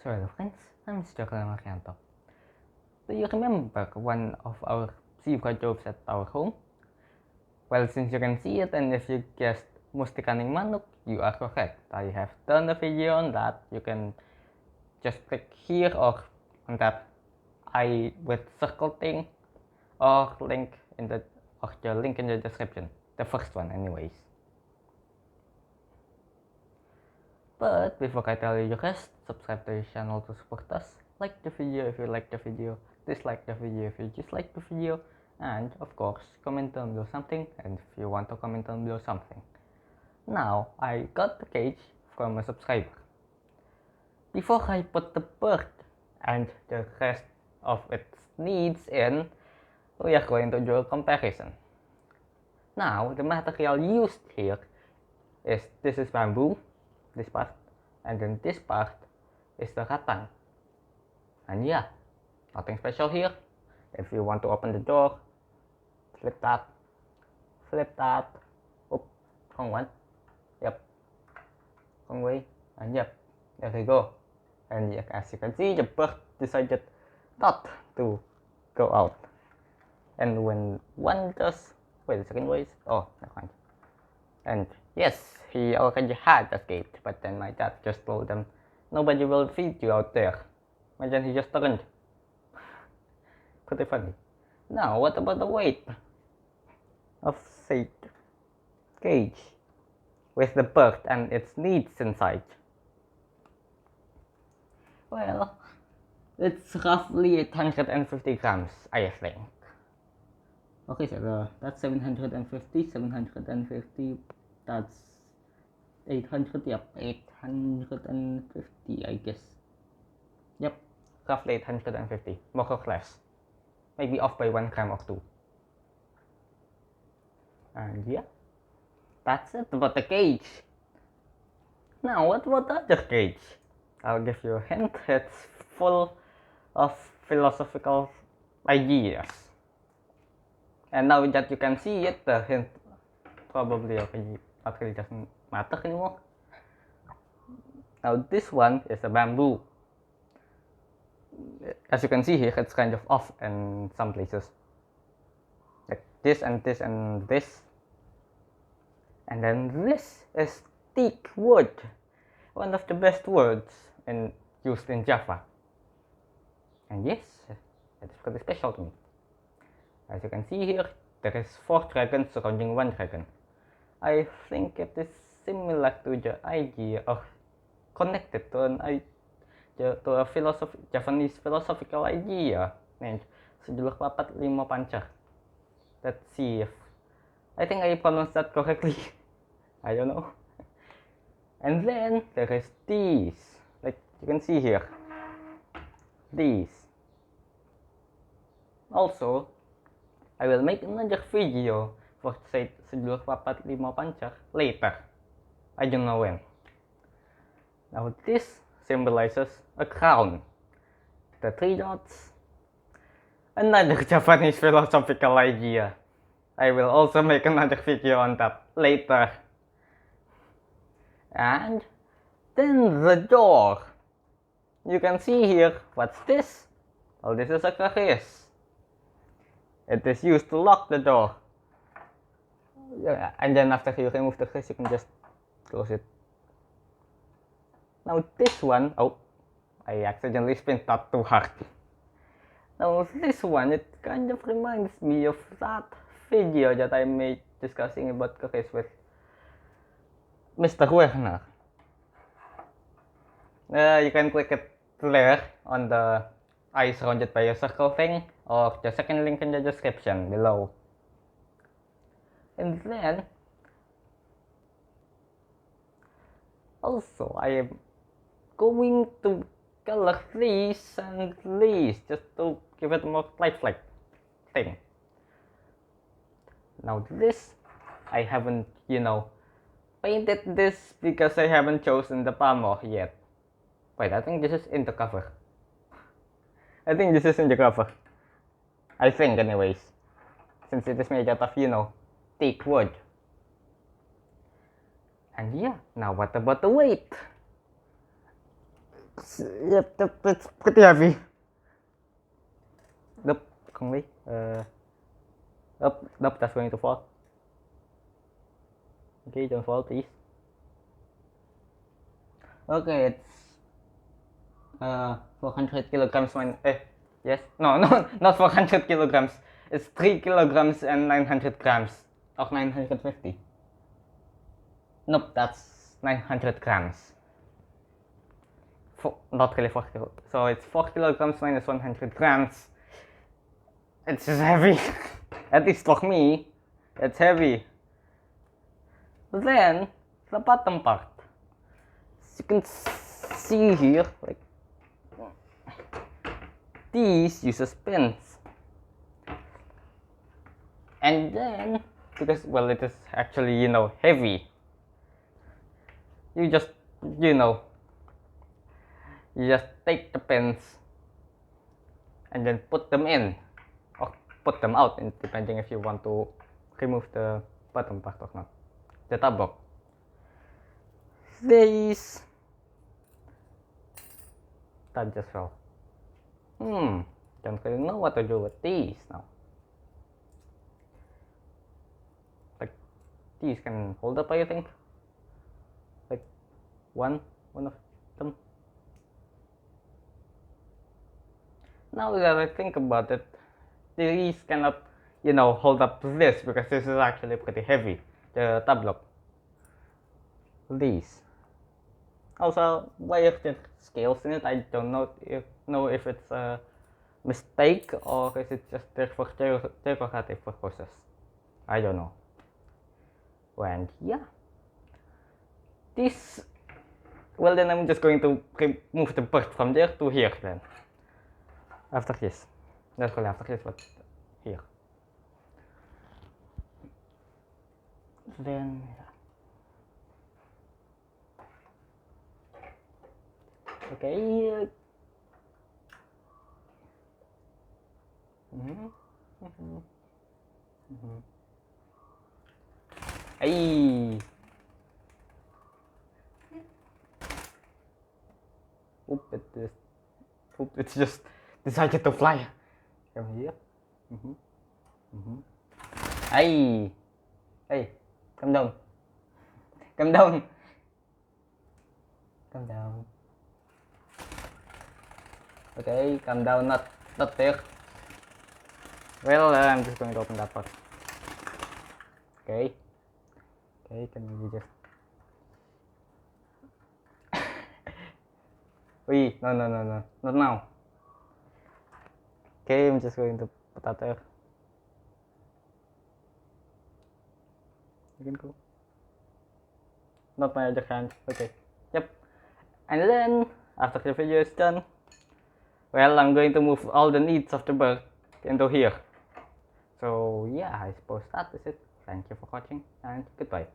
So hello friends, I'm Mr. Marianto. Do you remember one of our zebra jokes at our home? Well, since you can see it and if you guessed Mustikaning Manuk, you are correct. I have done a video on that. You can just click here or on that I with circle thing or link in the link in the description. The first one anyways. But before I tell you the rest, subscribe to the channel to support us, like the video if you like the video, dislike the video if you dislike the video, and of course comment down below something and if you want to comment down below something. Now I got the cage from a subscriber. Before I put the bird and the rest of its needs in, we are going to do a comparison. Now the material used here is this is bamboo, this part, and then this part is the rattan. And yeah, nothing special here. If you want to open the door, flip that, oh, wrong one, yep, wrong way, and yep, there we go. And as you can see, the bird decided not to go out. And when one does, wait a second, oh, never mind. And yes, he already had escaped, but then my dad just told them, nobody will feed you out there. And then he just turned. Pretty funny. Now, what about the weight of said cage with the bird and its needs inside? Well, it's roughly 850 grams, I think. Okay, so that's 750, that's 800, yep, 850, I guess. Yep, roughly 850, more or less. Maybe off by 1 gram or 2. And yeah, that's it about the cage. Now, what about the other cage? I'll give you a hint, it's full of philosophical ideas. And now that you can see it, the hint probably already not really doesn't matter anymore. Now this one is a bamboo. As you can see here, it's kind of off in some places. Like this and this and this. And then this is teak wood. One of the best words used in Java. And yes, it's pretty special to me. As you can see here, there is 4 dragons surrounding 1 dragon. I think it is similar to the idea or connected to a Japanese philosophical idea named Sejulur Papat Limo Pancar. Let's see if I think I pronounced that correctly. I don't know. And then there is these, like you can see here. These. Also, I will make another video for Sejulur Papat Limo Pancar later. I don't know when. Now this symbolizes a crown. The 3 dots. Another Japanese philosophical idea. I will also make another video on that later. And then the door. You can see here, what's this? Well, this is a karish. It is used to lock the door. And then after you remove the karish, you can just close it. Now this one, oh, I accidentally spun that too hard. Now this one, it kind of reminds me of that video that I made discussing about karish with Mr. Werner. You can click it there on the eye surrounded by a circle thing, or the second link in the description below. And then also I am going to color these and these just to give it more lifelike thing. Now this, I haven't, painted this because I haven't chosen the palmo yet. Wait, I think this is in the cover. I think this is in the cover. I think anyways. Since it is made out of, teak wood. And yeah, now what about the weight? Yep, it's pretty heavy. Nope, Conley. Nope, that's going to fall. Okay, don't fall, please. Okay, it's 400 kilograms. Yes, no, not 400 kilograms. It's 3 kilograms and 900 grams. Or 950. Nope, that's 900 grams. Not really 4 kilograms. So it's 4 kilograms minus 100 grams. It's just heavy. At least for me, it's heavy. Then, the bottom part. As you can see here, like, these uses pins. And then, because, well, it is actually, heavy. You just, you just take the pins and then put them in, or put them out, depending if you want to remove the bottom part or not, the top block. These, that just fell. Don't really know what to do with these now. Like, these can hold up, I think. Like, one of them. Now that I think about it, these cannot, hold up this, because this is actually pretty heavy, the top block. These. Also, why is there scales in it? I don't know if it's a mistake or is it just there for decorative purposes. I don't know. And yeah, this. Well, then I'm just going to move the bird from there to here then. After this, not really after this, but here. Then. Okay. Hey. It's just decided to fly. Come here. Hey. Hey. Come down. Come down. Come down. Okay, come down, not there. Well, I'm just going to open that part. Okay. Okay, can we just... Wait, no, not now. Okay, I'm just going to put that there. You can go. Not my other hand. Okay. Yep. And then, after the video is done, well, I'm going to move all the needs of the bird into here. So yeah, I suppose that is it. Thank you for watching and goodbye.